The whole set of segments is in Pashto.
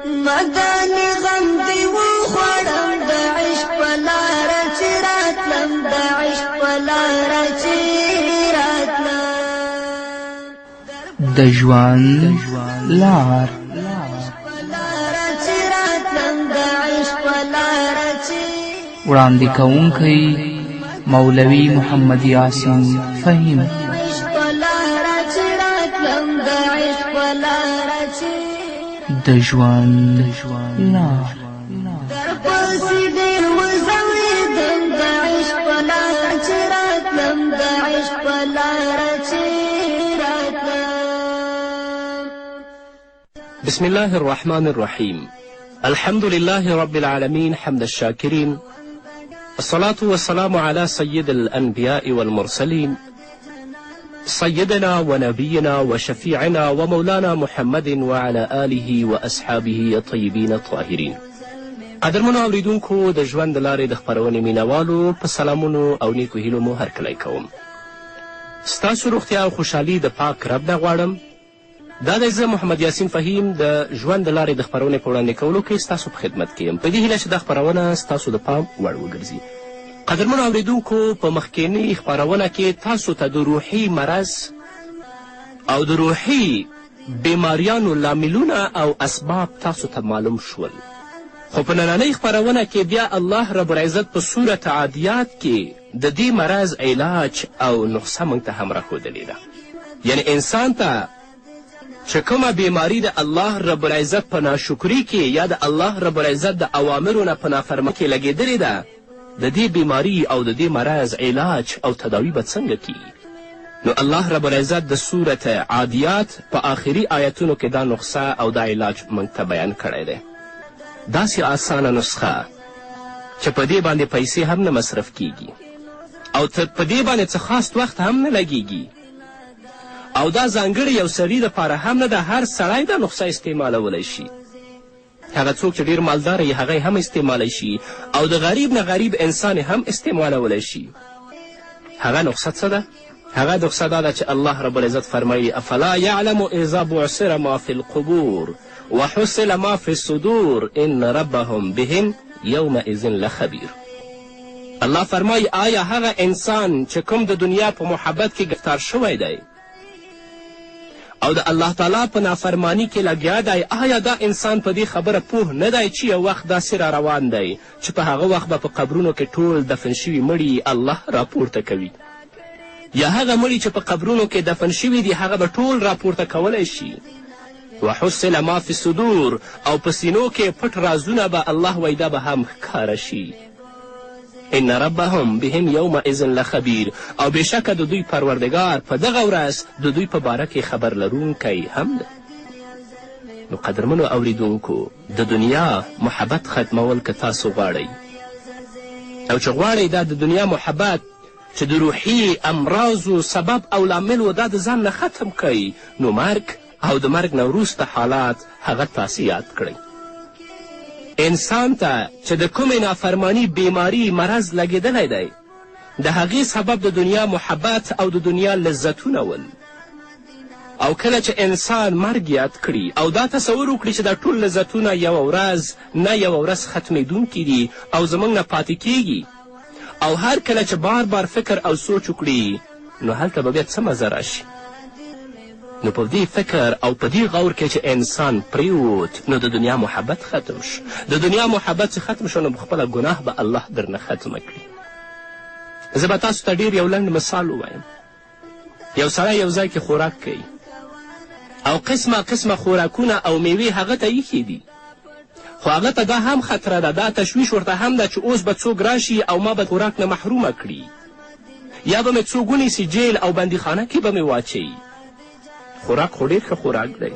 مداني غم دی وخوړم د عشق په لاره چې راتلم د عشق په لاره چې راتلم د ژوند لار وړاندې کوونکی مولوي محمد یاسین فهیم. د ژوند لار بسم الله الرحمن الرحيم. الحمد لله رب العالمين حمد الشاكرين، الصلاة والسلام على سيد الأنبياء والمرسلين سيدنا ونبينا وشفيعنا ومولانا محمد وعلى آله وأصحابه الطيبين الطاهرين. قدرمنو اوریدونکو د ژوند د لارې د خپرونې مینوالو په سلامونو او نیکو هیلو مو هرکلی کوم. ستاسو روغتیا او خوشحالي د پاک رب نه غواړم. دا دی زه محمد یاسین فهیم د ژوند د لارې د خپرونې په وړاندې کولو کې ستاسو په خدمت کې یم، په دې هیله چې دا خپرونه ستاسو د پام وړ وګرځي. قدرمنو اوریدونکو، په مخکینۍ خپرونه کې تاسو ته د روحي مرض او د روحي بیماریانو لاملونه او اسباب تاسو ته معلوم شول، خو په نننۍ خپرونه کې بیا الله رب العزت په صورت عادیات کې د دې مرض علاج او نسخه موږ ته هم راښودلې ده. یعنی انسان ته چې کومه بیماری د الله رب العزت په ناشکري کې یا د الله رب العزت د اوامرو نه په نافرمانۍ کې لګېدلې ده، د دې بیماری او د دې مرض علاج او تداوی به څنګه کیږي؟ نو الله رب العزت د صورت عادیات په آخري آیتونو کې دا نسخه او دا علاج موږ ته بیان کړی دی. داسې اسانه نسخه چې په دې باندې پیسې هم نه مصرف کیږي او په دې باندې څه خاص وخت هم نه لګیږي، او دا ځانګړي یو سړي دپاره هم نه ده، هر سړی دا نسخه استعمالولی شي. هغه څوک چې ډېر مالدار یي هغه هم استعمالی شي، او د غریب نه غریب انسان هم استعمالولی شي. هغه نسخه څه ده؟ هغه نسخه دا ده چې الله رب العزت فرمایي افلا یعلم اذا بعثر ما فی القبور وحصل ما فی الصدور ان ربهم بهم یومئذ لخبیر. الله فرمایي آیا هغه انسان چې کوم د دنیا په محبت کې گرفتار شوی دی او د الله تعالی په نافرمانی کې لګیا دی، آیا دا انسان په دې خبره پوه نه دی چې یو وخت داسې را روان دی چې په هغه وخت به په قبرونو کې ټول دفن شوي مړي الله راپورته کوي، یا هغه مړي چې په قبرونو کې دفن شوي دي هغه به ټول راپورته کولی شي. وحصل ما فی الصدور، او په سینو کې پټ رازونه به الله وایي دا به هم ښکاره شي. ان ربهم بهم یومئذ لخبیر، او بېشکه د دوی پروردګار په دغه ورځ د دوی په باره کې خبر لرونکی هم دی. نو قدرمنو اوریدونکو، د دنیا محبت ختمول که تاسو غواړئ او چې غواړئ دا د دنیا محبت چې د روحي امراضو سبب او لامل و دا د ځان نه ختم کوي، نو مرګ او د مرګ نه وروسته حالات هغه تاسې یاد کړئ. انسان ته چې د کومې نافرمانی بیماری مرض لګېدلی دی، د هغې سبب د دنیا محبت او د دنیا لذتونه ول، او کله چې انسان مرګ یاد کړي او دا تصور وکړي چې دا ټول لذتونه یوه ورځ نه یوه ورځ ختمېدونکي دي او زموږ نه پاتې کیږي، او هر کله چې بار بار فکر او سوچ وکړي، نو هلته به بیا څه مزه راشي؟ نو په دې فکر او په دې غور کې چې انسان پریوت، نو د دنیا محبت ختم شو. د دنیا محبت چې ختم شو، نو خپله ګناه به الله درنه ختمه کړي. زه به تاسو ته ډېر یو لنډ مثال ووایم. یو سړی یو ځای کې خوراک کوي او قسمه خوراکونه او میوې هغه ته ایښي دي، خو هغه ته دا هم خطره ده، دا تشویش ورته هم ده چې اوس به څوک راشي او ما به خوراک نه محرومه کړي، یا به مې څوک ونیسي جیل او بندیخانه کې به مې واچوي. خوراک خو ډېر ښه خوراک دی،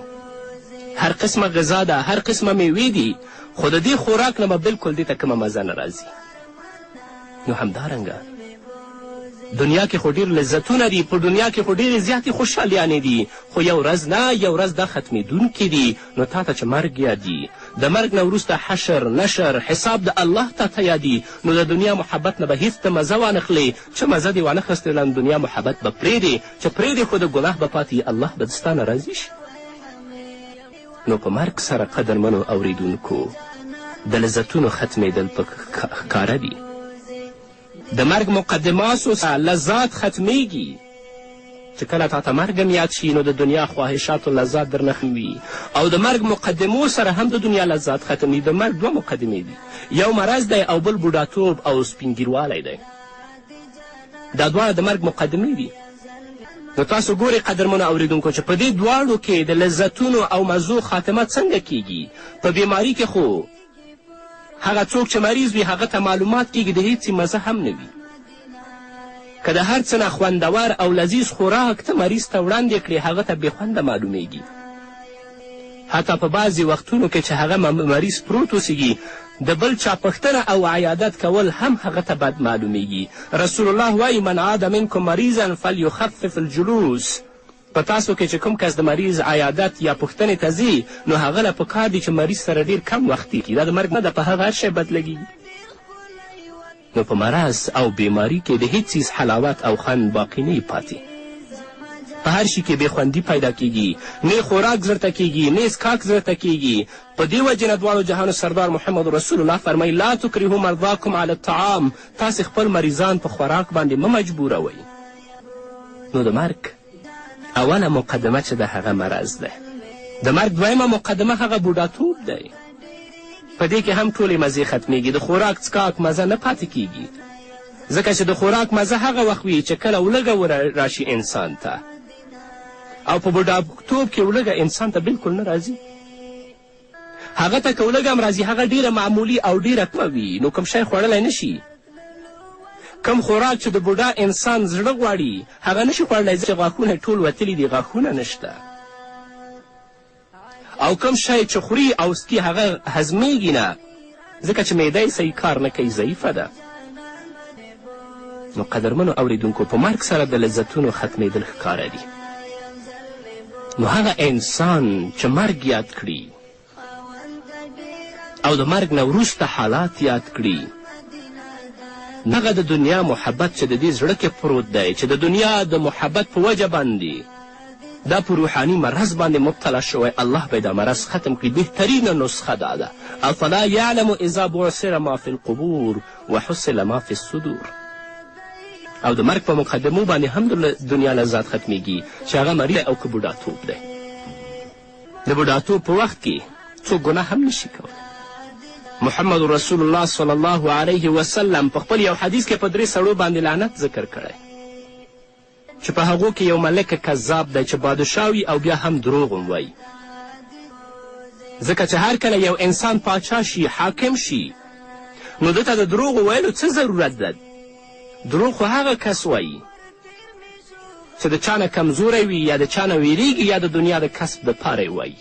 هر قسمه غذا ده، هر قسمه میوې دي، خو د دې خوراک نه به بلکل دې ته کومه مزه نه راځي. نو همدارنګه دنیا کې خو ډېر لذتونه دي، په دنیا کې خو ډېرې زیاتې خوشحالیانې دي، خو یو ورځ نه یو ورځ دا ختمېدونکي دي. نو تا ته چې مرګ یادي، د مرګ نه وروسته حشر نشر حساب د الله تا ته یادي، نو د دنیا محبت نه به هېڅ ته مزه وانخلې، چې مزه دې وانخستله نو دنیا محبت به پرېږدې، چې پرېږدې خو د ګناه به پاتې الله به د ستا نه راضي شي. نو په مرګ سره قدرمنو اوریدونکو د لذتونو ختمېدل په ښکاره دي. د مرګ مقدماتو سره لذات ختمیږي. چې کله تا ته مرګ هم یاد شي نو د دنیا خواهشات و لذات درنه وي، او د مرګ مقدمو سره هم د دنیا لذات ختم دي. د مرګ دوه مقدمې دي، یو مرض دی او بل بوډاتوب او سپینګیروالی دی. دا دواړه د مرګ مقدمې دي. نو تاسو ګورئ قدرمنو اوریدونکو چې په دې دواړو کې د لذتونو او مزو خاتمه څنګه کیږي. په بیماري کې خو هغه څوک چې مریض وي هغه ته معلومات کیږي د هیڅ مزه هم نه وي. که د هر څه نه خوندور او لذیذ خوراک ته مریض ته وړاندې کړي هغه ته بېخونده معلومیږي. حتی په بعضې وختونو کې چې هغه مریض پروت اوسیږي د بل چا پوښتنه او عیادت کول هم هغه ته بد معلومیږي. رسول الله وایي من عاد منکم مریضا فلیخفف الجلوس. په تاسو کې چې کوم کس د مریض عیادت یا پوښتنې ته ځي نو هغه له پکار دي چې مریض سره ډېر کم وخت تېر کړي. دا د مرګ نه ده، په هغه هر شی بد لګېږي. نو په مرض او بیماري کې د هیڅ څیز حلاوت او خوند باقي نه پاتې. په هر شي کې بېخوندي پیدا کیږي، نه خوراک زړه ته کیږي نه څښاک زړه ته کیږي. په دې وجې نه دواړو جهانو سردار محمد رسول الله فرمایي لا تکرهوا مرضاکم علی الطعام. تاسې خپل مریضان په خوراک باندې مه مجبوروئ. نو د مرګ اوله مقدمه چې د هغه مرض ده. د مرګ دویمه مقدمه هغه بوډاتوب دی. په دې کې هم ټولې مزې ختمیږي. د خوراک څښاک مزه نه پاتې کیږي، ځکه چې د خوراک مزه هغه وخت وي چې کله ولږه راشي انسان ته، او په بوډاتوب کې ولږه انسان ته بلکل نه راځي. هغه ته که ولږه هم راځي هغه ډېره معمولي او ډېره کمه وي، نو کوم شی خوړلی نه شي. کم خوراک چې د بوډا انسان زړه غواړي هغه نشي خوړلی چې غاښونه ټول وتلي دي، غاښونه نشته. او کم شی چې خوري او سکي هغه هضمیږي نه، ځکه چې معده یې صحیح کار نه کوي، ضعیفه ده. نو قدرمنو اوریدونکو په مرګ سره د لذتونو ختمېدل ښکاره دي. نو هغه انسان چې مرګ یاد کړي او د مرګ نه وروسته حالات یاد کړي، هغه د دنیا محبت چې د دې زړه کې پروت دی، چې د دنیا د محبت په وجه باندې دا په روحاني مرض باندې مبتلا شوی، الله به دا مرض ختم کړي. بهترینه نسخه دا ده افلا یعلم اذا بعثر ما فی القبور وحصل ما فی الصدور. او د مرګ په مقدمو باندې هم د دنیا لذات ختمیږي، چې هغه مریض او که بوډاتوب دی. د بوډاتوب په وخت کې څوک ګناه هم نشي کولی. محمد رسول الله صلی الله علیه وسلم په خپل یو حدیث کې په 3 سړو باندې لعنت ذکر کړی، چې په هغو کې یو ملک کذاب دی چې بادشاه وي او بیا هم دروغ هم وایي. ځکه چې هر کله یو انسان پاچا شي حاکم شي نو ده ته د دروغ ویلو څه ضرورت ده؟ دروغ خو هغه کس وایي چې د چا نه کمزوری وي یا د چا نه ویریږي یا د دنیا د کسب دپاره یې وایي.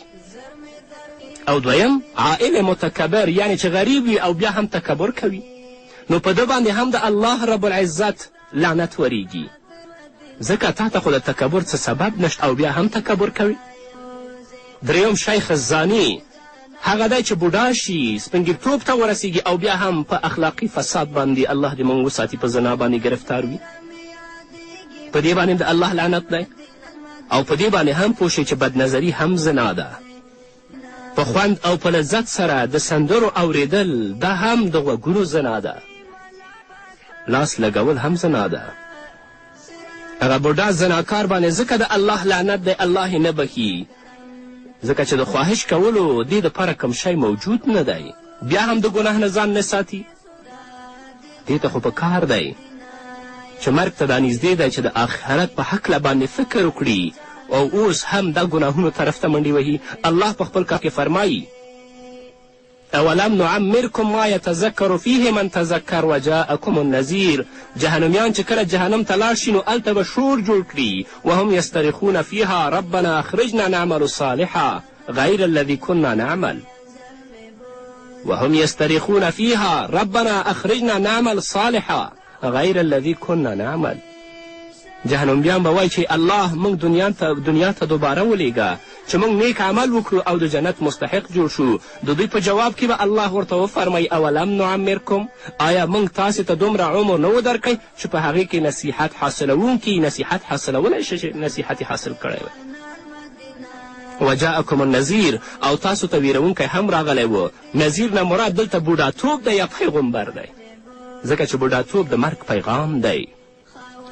او دویم عائل متکبر، یعنی چې غریب وي او بیا هم تکبر کوي، نو په ده باندې هم د الله رب العزت لعنت وریږي، ځکه تا ته خو د تکبر څه سبب نشته او بیا هم تکبر کوي. دریم شیخ الزانی، هغه دی چې بوډا شي سپینګیرتوب ته ورسیږي او بیا هم په اخلاقي فساد باندې الله دې موږ وساتي په زنا باندې ګرفتار وي. په دې باندې د الله لعنت دی. او په دې باندې هم پوه شئ چې بدنظري هم زنا ده. په خوند او په لذت سره د سندرو اوریدل دا هم د غوږونو زنا ده. لاس لګول هم زنا ده. هغه بوډا زناکار باندې ځکه د الله لعنت دی، الله یې نه بخي، ځکه چې د خواهش کولو دې دپاره کوم شی موجود نه دی، بیا هم د ګناه نه ځان نه ساتي. دې ته خو په کار دی چې مرګ ته دا نږدې دی چې د آخرت په هکله باندې فکر وکړي، او اوس هم دا ګناهونو طرف ته منډې وهي. الله په خپل کار کې فرمایي اولم نعمرکم ما یتذکر فیه من تذکر وجاءکم النذیر. جهنمیان چې کله جهنم ته لاړ شي نو هلته به شور جوړ کړي، وهم یسترخون فیها ربنا اخرجنا نعمل صالحا غیر الذي كنا نعمل. وهم یسترخون فیها ربنا اخرجنا نعمل صالحا غیر الذي كنا نعمل. جهنمیان به وایي چې الله موږ دنیا ته دوباره ولیږه چې موږ نیک عمل وکړو او د جنت مستحق جوړ شو. د دوی په جواب کې به الله ورته وفرمایي اولم نعمرکم، آیا موږ تاسې ته دومره عمر نه و درکړی چې په هغې کې نصیحت حاصلوونکي نصیحت حاصلولی شي چې نصیحت یې حاصل کړی وی. وجاءکم النذیر او تاسو ته ویرونکی هم راغلی و. نذیر نه مراد دلته بوډاتوب دی یا پیغمبر دی، ځکه چې بوډاتوب د مرګ پیغام دی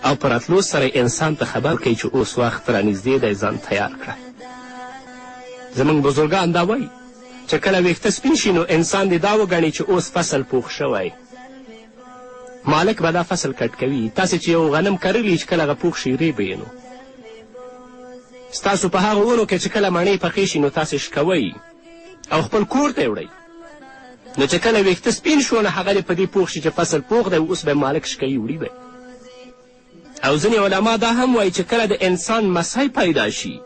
او په راتلو سره انسان ته خبر کوي چې اوس وخت رانږدې دی، ځان تیار کړه. زموږ بزرګان دا وایي چې کله ویښته سپین شي نو انسان دې دا وګڼي چې اوس فصل پوخ شوی، مالک به دا فصل کټ کوي. تاسې چې یو غنم کرلی چې کله هغه پوخ شي ری به یې نو ستاسو په هغه ونو کې چې کله مڼې پخې شي نو تاسې شکوئ او خپل کور ته یې وړئ، نو چې کله ویښته سپین شو نو هغه دې په دې پوخ شي چې فصل پوخ دی، اوس به مالک شکوي وړي به. او ځینې علما دا هم وایي چې کله د انسان مسۍ پیدا شي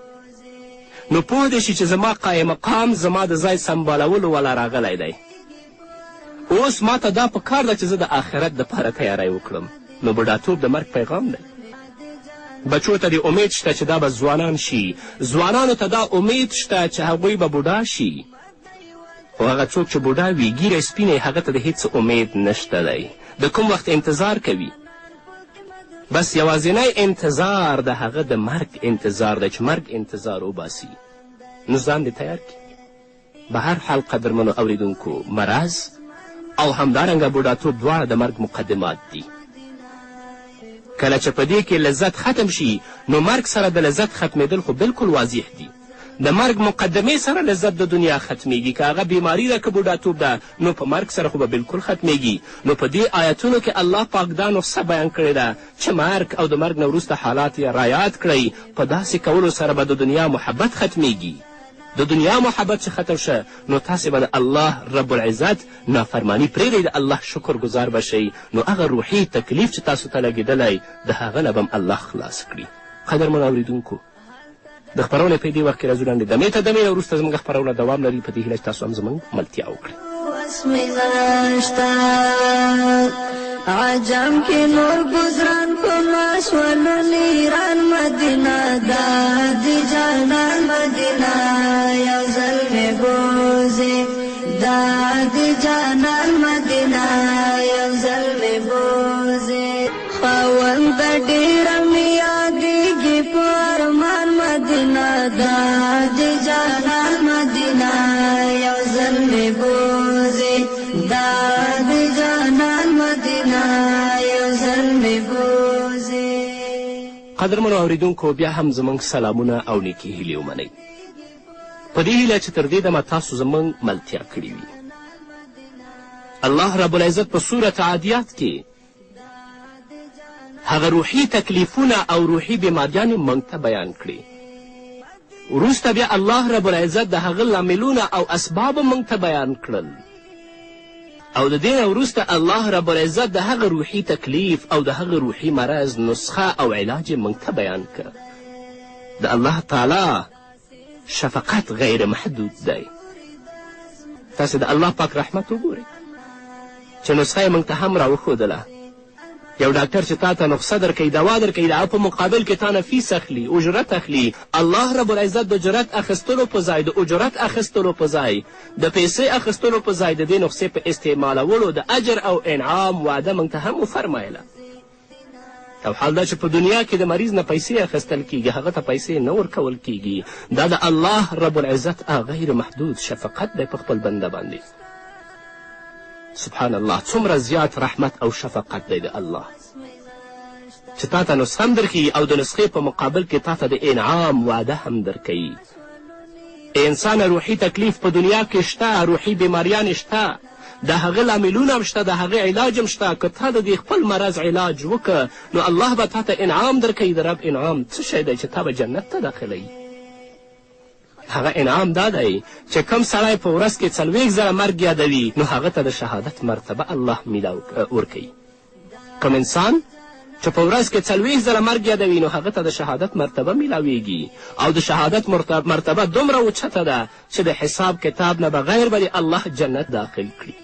نو پوه دی شي چې زما قایم مقام زما د ځای سمبالولو والا راغلی دی، اوس ما ته دا په کار ده چې زه د آخرت دپاره تیاری وکړم. نو بوډاتوب د مرګ پیغام دی. بچو ته د امید شته چې دا به ځوانان شي، ځوانانو ته دا امید شته چې هغوی به بوډا شي، خو هغه څوک چې بوډا وي ږیره سپینه هغه ته د هیڅ امید نشته دی. د کوم وخت انتظار کوي؟ بس یوازینی انتظار د هغه د مرګ انتظار دی چې مرګ انتظار وباسي. نو ځان دې تیار کړي. به هر حال قدرمنو اوریدونکو، مرض او همدارنګه بوډاتوب دواړه د مرګ مقدمات دي. کله چې په دې کې لذت ختم شي نو مرګ سره د لذت ختمېدل خو بالکل واضح دي. د مرګ مقدمې سره لذت د دنیا ختمیږي، که هغه بیماري ده که بوډاتوب ده نو په مرګ سره خو به بالکل ختمیږي. نو په دې آیتونو کې الله پاک دا نقصه بیان کړې ده چې مرګ او د مرګ نه وروسته حالات یې رعایت کړئ. په داسې کولو سره به د دنیا محبت ختمیږي. د دنیا محبت چې ختم شه نو تاسې به د الله رب العزت نافرمانی پرېږدئ، د الله شکر گزار به شئ، نو هغه روحي تکلیف چې تاسو ته لګېدلی د هغه نه به هم الله خلاص کړي. قدرمنو اورېدونکو، د خپرونې په دې وخت کې راځو لنډې دمې ته دمې، وروسته زموږ خپرونه دوام لري. په دې هیله چې تاسو هم زموږ ملتیا وکړئ. عجم کې نور گزران په ماشولو ایران مدینه دا دی جانان مدینه یو ځل مې بوزي دا دی جانان مدینه یو ځل مې بوزي خاوند ډېره مې یادېږي په ارمان مدینه دا دی جانان مدینه یو ځل مې بوزي دا دی جانان مدینه یو ځل مې بوزي. قدرمنو اوریدونکو، بیا هم زموږ سلامونه او نیکې هیلې ومنئ. په دې هیله چې تر دې دمه تاسو زموږ ملتیا کړې وي. الله رب العزت په سورت عادیات کې هغه روحي تکلیفونه او روحي بیماریانې موږ ته بیان کړي. وروسته بیا الله رب العزت د هغه لاملونه او اسباب موږ ته بیان کړل، او د دې نه وروسته الله رب العزت د هغه روحي تکلیف او د هغه روحي مرض نسخه او علاج یې موږ ته بیان کړ. د الله تعالی شفقت غیر محدود دی. تاسې د الله پاک رحمت وګورئ چې نسخه یې موږ ته هم راوښودله. یو ډاکټر چې تا ته نسخه درکوي، دوا درکوي، د هغه په مقابل کې تا نه فیس اخلي، اجرت اخلي. الله رب العزت د اجرت اخیستلو په ځای، د اجرت اخیستلو په ځای، د پیسې اخیستلو په ځای د دې نسخې په استعمالولو د اجر او انعام وعده موږ ته هم وفرمایله. او حال دا چې په دنیا کې د مریض نه پیسې اخیستل کیږي، هغه ته پیسې نه ورکول کیږي. دا د الله رب العزت غیر محدود شفقت دی په خپل بنده باندې. سبحان الله، څومره زیات رحمت او شفقت دی د الله چې تا ته نسخه هم درکوي او د نسخې په مقابل کې تا ته د انعام وعده هم درکوي. انسان روحي تکلیف په دنیا کې شته، روحي بیماریان شته، د هغه لاملونه هم شته، د هغه علاج هم شته. که تا د دې خپل مرض علاج وکړه نو الله به تا ته انعام درکوي. د رب انعام څه شی دی چې تا به جنت ته داخلوي؟ هغه انعام دا دی چې کم سړی په ورځ کې 40 ځله مرګ یادوي نو هغه ته د شهادت مرتبه الله ورکوي. کم انسان چې په ورځ کې 40 ځله مرګ یادوي نو هغه ته د شهادت مرتبه میلاویږي. او د شهادت مرتبه دومره اوچته ده چې د حساب کتاب نه بغیر به الله جنت داخل کړي.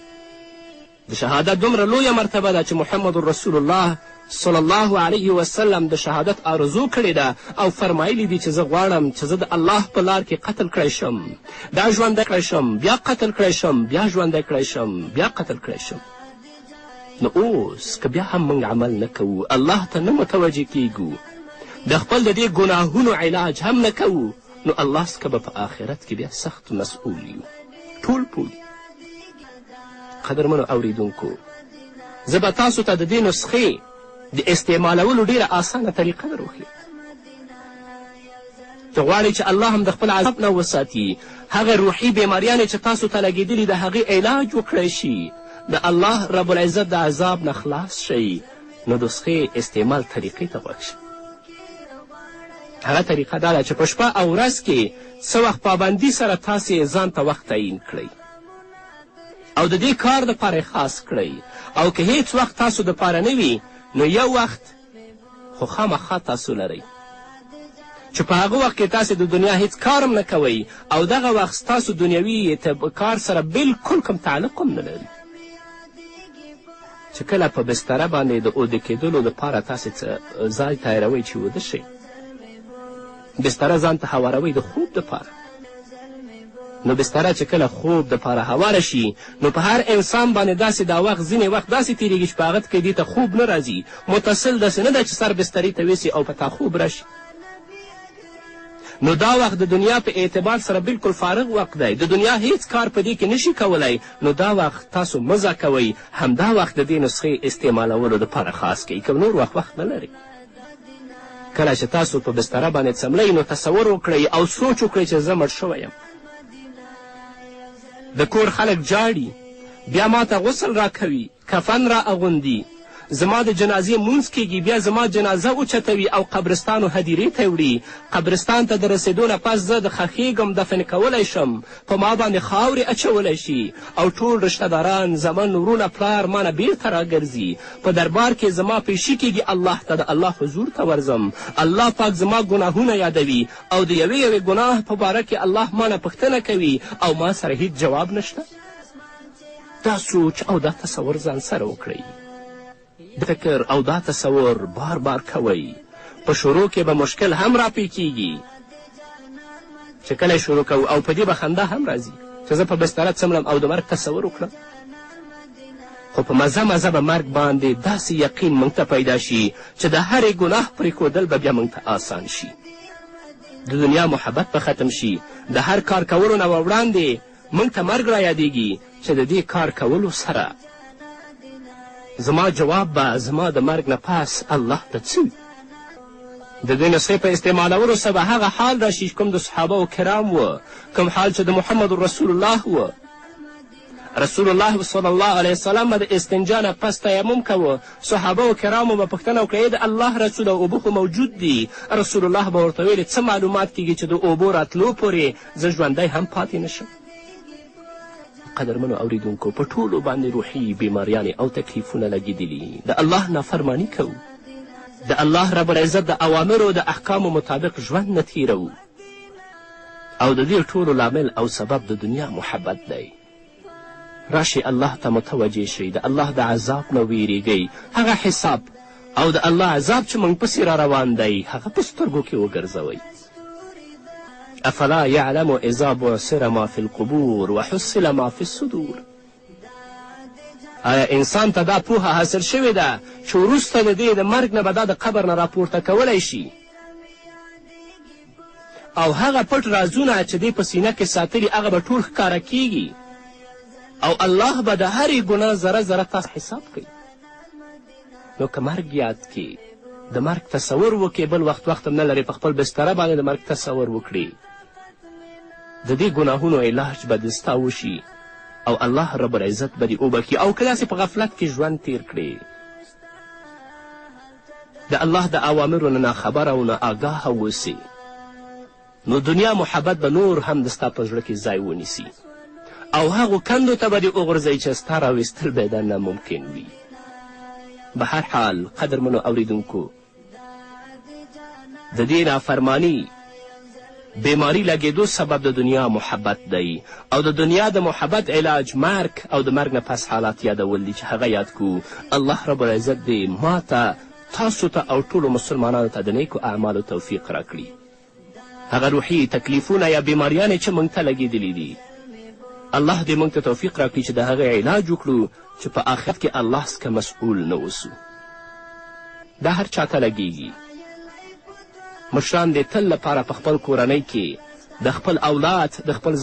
د شهادت دومره لویه مرتبه ده چې محمد رسول الله صلی الله علیه وسلم د شهادت آرزو کړې ده او فرمایلی دي چې زه غواړم چې زه د الله په لار کې قتل کړی شم، بیا ژوندی کړی شم، بیا قتل کړی شم، بیا ژوندی کړی شم، بیا قتل کړی شم. نو اوس که بیا هم موږ عمل نه کوو، الله ته نه متوجه کیږو، د خپل د دې ګناهونو علاج هم نه کوو، نو الله څخه به په آخرت کې بیا سخت مسئول یو. ټول پوه قدرمنو اوریدونکو، زه به تاسو ته د دې نسخې د استعمالولو ډېره آسانه طریقه در وښیم. ته غواړئ چې الله هم د خپل عذاب نه وساتي، هغه روحي بیماریانې چې تاسو ته لګېدلي د هغې علاج وکړی شي، د الله رب العزت د عذاب نه خلاص شئ، نو د نسخې استعمال طریقې ته غوږ شئ. هغه طریقه دا ده چې په شپه او ورځ کې څه وخت پابندي سره تاسې ځان ته وخت تعیین کړئ او د دې کار دپاره یې خاص کړئ، او که هیڅ وخت تاسو دپاره نه وي نو یو وخت خو خامخا تاسو لرئ چې په هغه وخت کې تاسې د دنیا هیڅ کار هم نه کوئ او دغه وخت ستاسو دنیوي کار سره بلکل کوم تعلق هم نه لري. چې کله په بستره باندې د اوده کېدلو دپاره تاسې ځای تیاروئ چې وده شئ، بستره ځان ته هواروئ د خوب دپاره. نو بستره چې کله خوب دپاره هواره شي نو په هر انسان باندې داسې دا وخت ځینې وخت داسې تېرېږي چې په هغه کې دې ته خوب نه راځي، متصل داسې نه ده چې سر بسترې ته ویسي او په تا خوب راشي. نو دا وخت د دنیا په اعتبار سره بلکل فارغ وخت دی، د دنیا هیڅ کار په دې کې نشي کولی، نو دا وخت تاسو مزه کوئ، همدا وخت د دې نسخې استعمالولو دپاره خاص کوئ، که نور وخت نه لرئ. کله چې تاسو په بستره باندې څملئ نو تصور وکړئ او سوچ وکړئ چې زه مړ شوی یم، د کور خلک جاړي، بیا ما ته غسل راکوي، کفن را اغوندي، زما د جنازې مونځ کیږي، بیا زما جنازه اوچتوي او قبرستان و هدیرې ته وړي. قبرستان ته د رسېدو نه پس زه د ښخېږم، دفن کولی شم، په ما باندې خاورې اچولی شي او ټول رشته داران، زمن ورونه، پلار ما نه بیرته راګرځي، په دربار کې زما پیشي کیږي، الله ته د الله حضور ته ورځم، الله پاک زما ګناهونه یادوي او د یوې یوې ګناه په باره کې الله ما نه پوښتنه کوي او ما سره هیڅ جواب نشته. دا سوچ او دا تصور ځان سره وکړئ، فکر او دا تصور بار بار کوئ. په شروع کې به مشکل هم راپیکیږي چې کله شروع کوو او په دې به خندا هم راځي چې زه په بستره څملم او د مرګ تصور وکړم، خو په مزه مزه به مرګ باندې داسې یقین موږ ته پیدا شي چې د هرې ګناه پرېښودل به بیا موږ ته آسان شي، د دنیا محبت به ختم شي، د هر کار کولو نه وړاندې موږ ته مرګ را یادیږي چې د دې کار کولو سره زما جواب به زما د مرګ نه پس الله ته څه وي. د دې نسخې په استعمالولو سره به هغه حال راشي کوم د صحابه کرام و، کوم حال چې د محمد رسول الله و. رسول الله صلی الله علیه وسلم به د استنجا نه پس تیمم کوه، صحابه کرامو به پوښتنه وکړه د الله رسوله اوبه خو موجود دي، رسول الله به ورته ویلې څه معلومات کیږي چې د اوبو راتلو پورې زه ژوندی هم پاتې نشم. قدرمنو اوریدونکو، په ټولو باندې روحي بیماریانې او تکلیفونه لګېدلي، د الله نافرماني کوو، د الله رب العزت د اوامرو د احکامو مطابق ژوند نه تیروو، او د دې ټولو لامل او سبب د دنیا محبت دی. راشئ الله ته متوجه شئ، د الله د عذاب نه ویریږئ، هغه حساب او د الله عذاب چې موږ پسې را روان دی هغه په سترګو کې وګرځوئ. افلا یعلم اذا بعثر ما فی القبور وحصل ما فی الصدور. آیا انسان ته دا پوهه حاصل شوې ده چې وروسته د دې د مرګ نه به دا د قبر نه راپورته کولی شي او هغه پټ رازونه چې دی په سینه کې ساتلي هغه به ټول ښکاره کیږي او الله به د هرې ګناه ذره ذره تاسو حساب کوي. نو که مرګ یاد کې د مرګ تصور وکړي، بل وخت هم نه لري، په خپل بستره باندې د مرګ تصور وکړي، د دې ګناهونو علاج به د ستا وشي او الله رب العزت به دې وبخي. او که داسې په غفلت کې ژوند تیر کړي، د الله د اوامرو نه ناخبره او نه آګاهه اوسې، نو دنیا محبت به نور هم د ستا په زړه کې ځای ونیسي او هغو کندو ته به دې وغورځئ چې ستا راویستل به دا ناممکن وي. به هر حال قدرمنو اوریدونکو، د دې نافرمانی بیماری لګېدو سبب د دنیا محبت دی او د دنیا د محبت علاج مرګ او د مرګ نه پس حالات یادول دي چې هغه یاد کو. الله رب العزت دې ما ته، تاسو ته او ټولو مسلمانانو ته د نیکو اعمالو توفیق راکړي. هغه روحي تکلیفونه یا بیماریانې چې موږ ته لګېدلي دي، الله دې موږ ته توفیق راکړي چې د هغې علاج وکړو چې په آخرت کې الله څخه مسئول نه اوسو. دا هر چاته لګیږي. مشران دې تل لپاره په خپل کورنۍ کې د خپل اولاد د خپل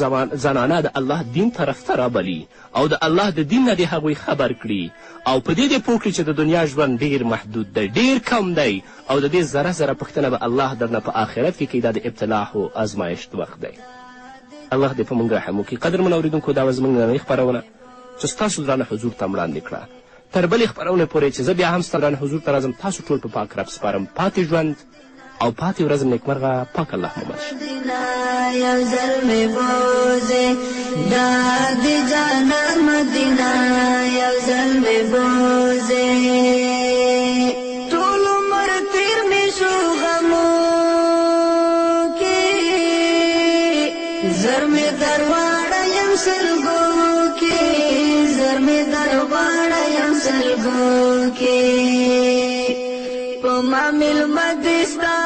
زنانه د الله دین طرف ته رابلي او د الله د دین نه د هغوی خبر کړي او په دې پوه کړي چې د دنیا ژوند ډیر محدود دی، ډیر کم دی او د دې ذره ذره پوښتنه به الله درنه په آخرت کې کوي. دا د ابتلاح او ازمایښت وخت دی. الله دې په موږ رحم وکړي. قدرمنو اورېدونکو دا وه زموږ نننۍ خپرونه چې ستاسو درانه حضور ته وړاندې کړه. تر بلې خپرونې پورې چې زه بیا هم ستا درانه حضور ته راځم، تاسو ټول په پاک رب سپارم. پاتې ژوند او پاتې ورځ نیکمرغه. پاک الله مو بچ. یو ځل مې بوځې دا د جانان مدینه، یو ځل مې بوځې ټول عمر تېر مې شو غمو کې، زر مې در واړیم سلګو کې، زر مې در واړیم سلګو کې، په ما مېلمه دې ستا